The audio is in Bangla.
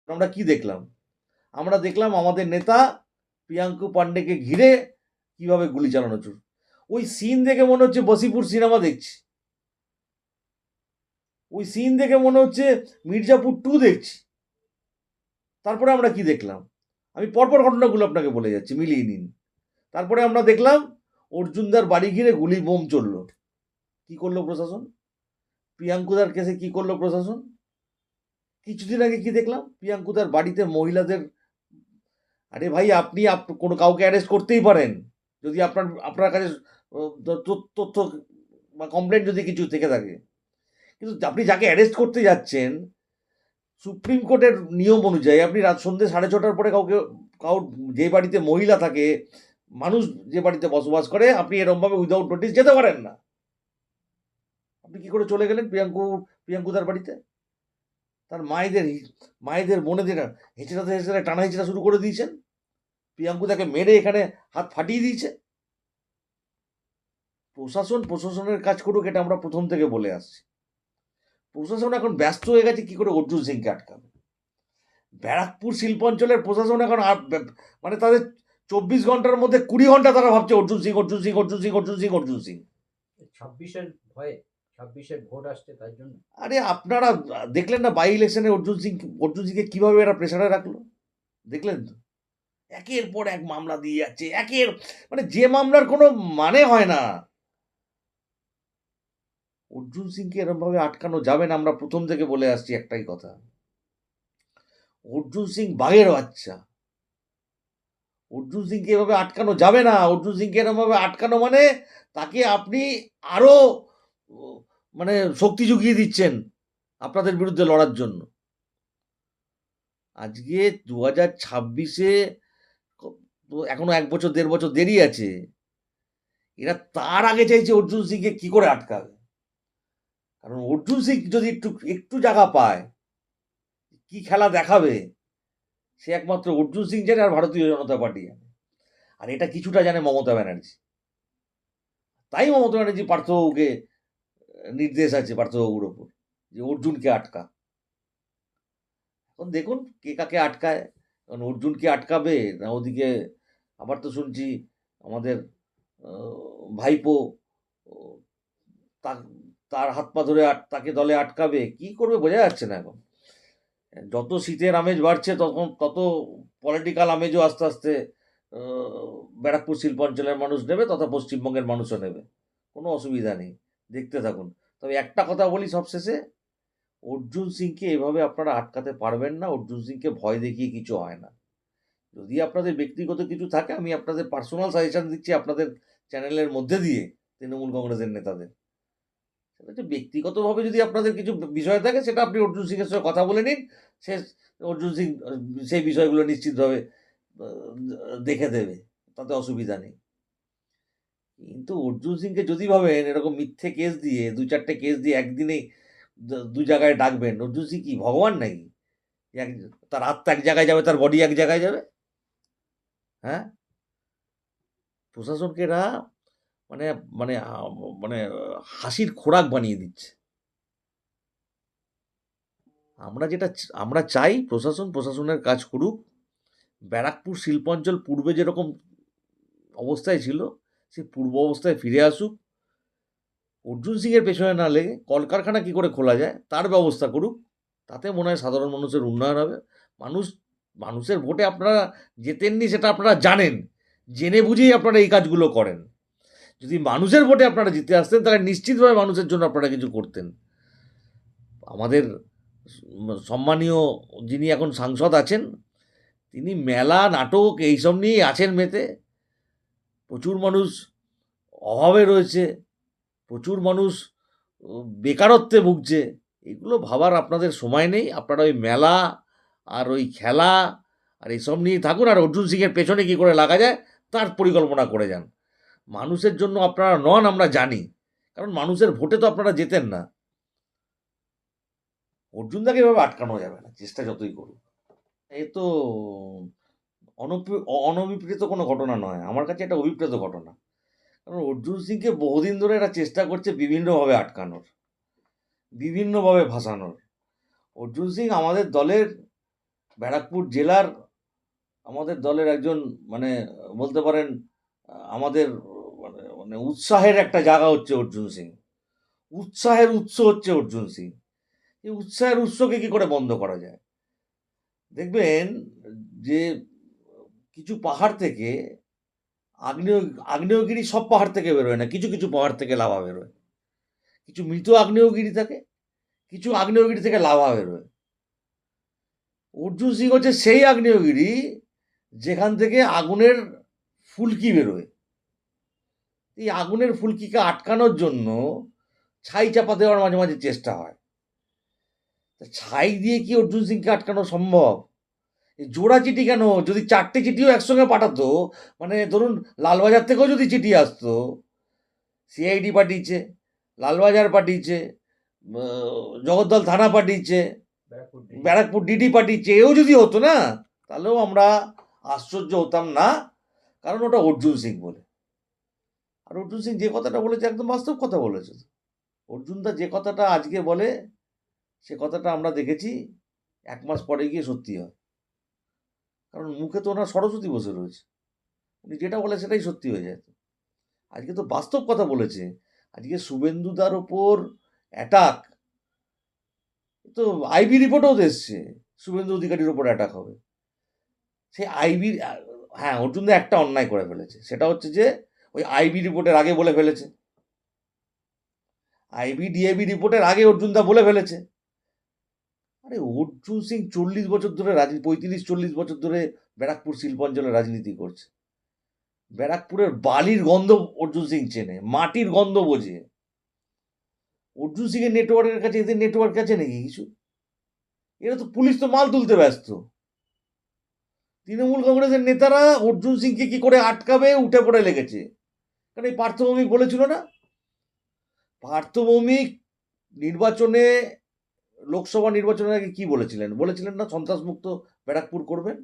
আমরা কি দেখলাম? আমরা দেখলাম আমাদের নেতা প্রিয়াঙ্কু পান্ডেকে ঘিরে কিভাবে গুলি চালানো হচ্ছে। ওই সিন দেখে মনে হচ্ছে বসিপুর সিনেমা দেখছি। ওই সিন দেখে মনে হচ্ছে মির্জাপুর 2 দেখছি। তারপরে আমরা কি দেখলাম? আমি পরপর ঘটনাগুলো আপনাকে বলে যাচ্ছি, মিলিয়ে নিন। তারপরে আমরা দেখলাম অর্জুনদার বাড়ি ঘিরে গুলি বোম চলল। কি করলো প্রশাসন? প্রিয়াঙ্কুদার কেসে কি করলো প্রশাসন? কিছুদিন আগে কি দেখলাম? প্রিয়াঙ্কুদার বাড়িতে মহিলাদের, আরে ভাই আপনি কোনো কাউকে অ্যারেস্ট করতেই পারেন যদি আপনার আপনার কাছে তথ্য বা কমপ্লেন যদি কিছু থেকে থাকে, কিন্তু আপনি যাকে অ্যারেস্ট করতে যাচ্ছেন সুপ্রিম কোর্টের নিয়ম অনুযায়ী আপনি রাত সন্ধ্যে 6:30 পরে কাউর যে বাড়িতে মহিলা থাকে, মানুষ যে বাড়িতে বসবাস করে, আপনি এরমভাবে উইদাউট নোটিস যেতে পারেন না। আপনি কি করে চলে গেলেন প্রিয়াঙ্কুদার বাড়িতে? তার মায়েদের বোনেদের হেঁচড়াতে হেঁচড়ে টানা হেঁচড়া শুরু করে দিয়েছেন। প্রিয়াঙ্কু তাকে মেরে এখানে হাত ফাটিয়ে দিয়েছে। প্রশাসনের কাজ করুক, এটা আমরা প্রথম থেকে বলে আসছি। প্রশাসন এখন ব্যস্ত হয়ে গেছে কি করে অর্জুন সিংকে আটকাবে। ব্যারাকপুর শিল্পাঞ্চলের প্রশাসন এখন মানে তাদের 24 ঘন্টার মধ্যে 20 ঘন্টা তারা ভাবছে অর্জুন সিং, অর্জুন সিং, অর্জুন সিং, অর্জুন সিং, অর্জুন সিং। 26-এর ভয়ে, 26-এর ভোট আসছে তার জন্য। আরে আপনারা দেখলেন না বাই ইলেকশনে অর্জুন সিংকে কিভাবে এরা প্রেসারে রাখলো? দেখলেন তো? একের পর এক মামলা দিয়ে যাচ্ছে, মানে যে মামলার কোনো মানে হয় না। অর্জুন সিংকে এরমভাবে আটকানো যাবে না, আমরা প্রথম থেকে বলে আসছি একটাই কথা। অর্জুন সিং বাঘের বাচ্চা। অর্জুন সিংকে এভাবে আটকানো যাবে না। অর্জুন সিংকে এরমভাবে আটকানো মানে তাকে আপনি আরো মানে শক্তি জুগিয়ে দিচ্ছেন আপনাদের বিরুদ্ধে লড়ার জন্য। আজকে 2026-এ এখনো 1 বছর 1.5 বছর দেরি আছে। এরা তার আগে চাইছে অর্জুন সিংকে কি করে আটকাবে। কারণ অর্জুন সিং যদি একটু একটু জায়গা পায়, কি খেলা দেখাবে সে একমাত্র অর্জুন সিং জানে আর ভারতীয় জনতা পার্টি জানে। আর এটা কিছুটা জানে মমতা ব্যানার্জি। তাই মমতা ব্যানার্জি পার্থবাবুকে নির্দেশ আছে পার্থবাবুর ওপর যে অর্জুনকে আটকা। এখন দেখুন কে কাকে আটকায়। কারণ অর্জুনকে আটকাবে না ওদিকে আবার তো শুনছি আমাদের ভাইপো তার হাত পা ধরে তাকে দলে আটকাবে। কি করবে বোঝা যাচ্ছে না এখন। যত শীতের আমেজ বাড়ছে তত পলিটিক্যাল আমেজও আস্তে আস্তে ব্যারাকপুর শিল্পাঞ্চলের মানুষ নেবে, তথা পশ্চিমবঙ্গের মানুষও নেবে। কোনো অসুবিধা নেই, দেখতে থাকুন। তবে একটা কথা বলি সবশেষে, অর্জুন সিংকে এভাবে আপনারা আটকাতে পারবেন না। অর্জুন সিংকে ভয় দেখিয়ে কিছু হয় না। যদি আপনাদের ব্যক্তিগত কিছু থাকে, আমি আপনাদের পার্সোনাল সাজেশন দিচ্ছি আপনাদের চ্যানেলের মধ্যে দিয়ে তৃণমূল কংগ্রেসের নেতাদের। সেটা হচ্ছে ব্যক্তিগতভাবে যদি আপনাদের কিছু বিষয় থাকে সেটা আপনি অর্জুন সিংয়ের সঙ্গে কথা বলে নিন। সে অর্জুন সিং সেই বিষয়গুলো নিশ্চিতভাবে দেখে দেবে, তাতে অসুবিধা নেই। কিন্তু অর্জুন সিংকে যদি ভাবেন এরকম মিথ্যে কেস দিয়ে 2-4টে কেস দিয়ে একদিনেই 2 জায়গায় ডাকবেন, অর্জুন সিং কি ভগবান নাকি? তার আত্মা এক জায়গায় যাবে, তার বডি এক জায়গায় যাবে। হ্যাঁ, প্রশাসনকে এরা মানে মানে মানে হাসির খোরাক বানিয়ে দিচ্ছে। আমরা চাই প্রশাসনের কাজ করুক। ব্যারাকপুর শিল্পাঞ্চল পূর্বে যেরকম অবস্থায় ছিল সেই পূর্ব অবস্থায় ফিরে আসুক। অর্জুন সিংয়ের পেছনে না লেগে কলকারখানা কি করে খোলা যায় তার ব্যবস্থা করুক। তাতে মনে হয় সাধারণ মানুষের উন্নয়ন হবে। মানুষের ভোটে আপনারা জেতেননি সেটা আপনারা জানেন। জেনে বুঝেই আপনারা এই কাজগুলো করেন। যদি মানুষের ভোটে আপনারা জিতে আসতেন তাহলে নিশ্চিতভাবে মানুষের জন্য আপনারা কিছু করতেন। আমাদের সম্মানীয় যিনি এখন সাংসদ আছেন, তিনি মেলা নাটক এইসব নিয়েই আছেন মেতে। প্রচুর মানুষ অভাবে রয়েছে, প্রচুর মানুষ বেকারত্বে ভুগছে। এগুলো ভাবার আপনাদের সময় নেই। আপনারা ওই মেলা আর ওই খেলা আর এইসব নিয়েই থাকুন, আর অর্জুন সিংয়ের পেছনে কী করে লাগা যায় তার পরিকল্পনা করে যান। মানুষের জন্য আপনারা নন আমরা জানি, কারণ মানুষের ভোটে তো আপনারা জেতেন না। অর্জুনদাকে এভাবে আটকানো যাবে না, চেষ্টা যতই করুক। এ তো অনভিপ্রেত কোনো ঘটনা নয়, আমার কাছে এটা অভিপ্রেত ঘটনা। কারণ অর্জুন সিংকে বহুদিন ধরে এরা চেষ্টা করছে বিভিন্নভাবে আটকানোর, বিভিন্নভাবে ভাসানোর। অর্জুন সিং আমাদের দলের ব্যারাকপুর জেলার আমাদের দলের একজন মানে বলতে পারেন আমাদের মানে মানে উৎসাহের একটা জায়গা হচ্ছে অর্জুন সিং। উৎসাহের উৎস হচ্ছে অর্জুন সিং। এই উৎসাহের উৎসকে কি করে বন্ধ করা যায়? দেখবেন যে কিছু পাহাড় থেকে আগ্নেয় আগ্নেয়গিরি সব পাহাড় থেকে বেরোয় না, কিছু কিছু পাহাড় থেকে লাভা বেরোয়। কিছু মৃত আগ্নেয়গিরি থাকে, কিছু আগ্নেয়গিরি থেকে লাভা বেরোয়। অর্জুন সিং হচ্ছে সেই আগ্নেয়গিরি যেখান থেকে আগুনের ফুলকি বেরোয়। এই আগুনের ফুলকিকে আটকানোর জন্য ছাই চাপা দেওয়ার মাঝে মাঝে চেষ্টা হয়। তা ছাই দিয়ে কি অর্জুন সিংকে আটকানো সম্ভব? এই জোড়া চিঠি কেন? যদি 4টে চিঠিও একসঙ্গে পাঠাতো, মানে ধরুন লালবাজার থেকেও যদি চিঠি আসতো, সিআইডি পাঠিয়েছে, লালবাজার পাঠিয়েছে, জগদ্দল থানা পাঠিয়েছে, ব্যারাকপুর ডিডি। ব্যারাকপুর ডিডি পাঠিয়েছে, এও যদি হতো না, তাহলেও আমরা আশ্চর্য হতাম না, কারণ ওটা অর্জুন সিং বলে। আর অর্জুন সিং যে কথাটা বলেছে একদম বাস্তব কথা বলেছে। অর্জুনদা যে কথাটা আজকে বলে, সে কথাটা আমরা দেখেছি 1 মাস পরে গিয়ে সত্যি হয়। কারণ মুখে তো ওনার সরস্বতী বসে রয়েছে, উনি যেটা বলে সেটাই সত্যি হয়ে যায়। আজকে তো বাস্তব কথা বলেছে। আজকে শুভেন্দুদার ওপর অ্যাটাক, তো আইবি রিপোর্টেও এসছে শুভেন্দু অধিকারীর ওপর অ্যাটাক হবে। সেই আইবি, হ্যাঁ অর্জুনদা একটা অন্যায় করে ফেলেছে, সেটা হচ্ছে যে ওই আইবি রিপোর্টের আগে বলে ফেলেছে, আইবি ডিআইবি রিপোর্টের আগে অর্জুনদা বলে ফেলেছে। আরে অর্জুন সিং 40 বছর ধরে 35-40 বছর ধরে ব্যারাকপুর শিল্পাঞ্চলে রাজনীতি করছে। ব্যারাকপুরের বালির গন্ধ অর্জুন সিং চেনে, মাটির গন্ধ বোঝে। অর্জুন সিং এর নেটওয়ার্কের কাছে এদের নেটওয়ার্ক আছে নাকি কিছু? এরা তো পুলিশ তো মাল তুলতে ব্যস্ত। তৃণমূল কংগ্রেসের নেতারা অর্জুন সিংকে কি করে আটকাবে উঠে পড়ে লেগেছে। কারণ এই পার্থ ভৌমিক বলেছিল না, পার্থ ভৌমিক নির্বাচনে, লোকসভা নির্বাচনের আগে কি বলেছিলেন? বলেছিলেন না সন্ত্রাসমুক্ত ব্যারাকপুর করবেন।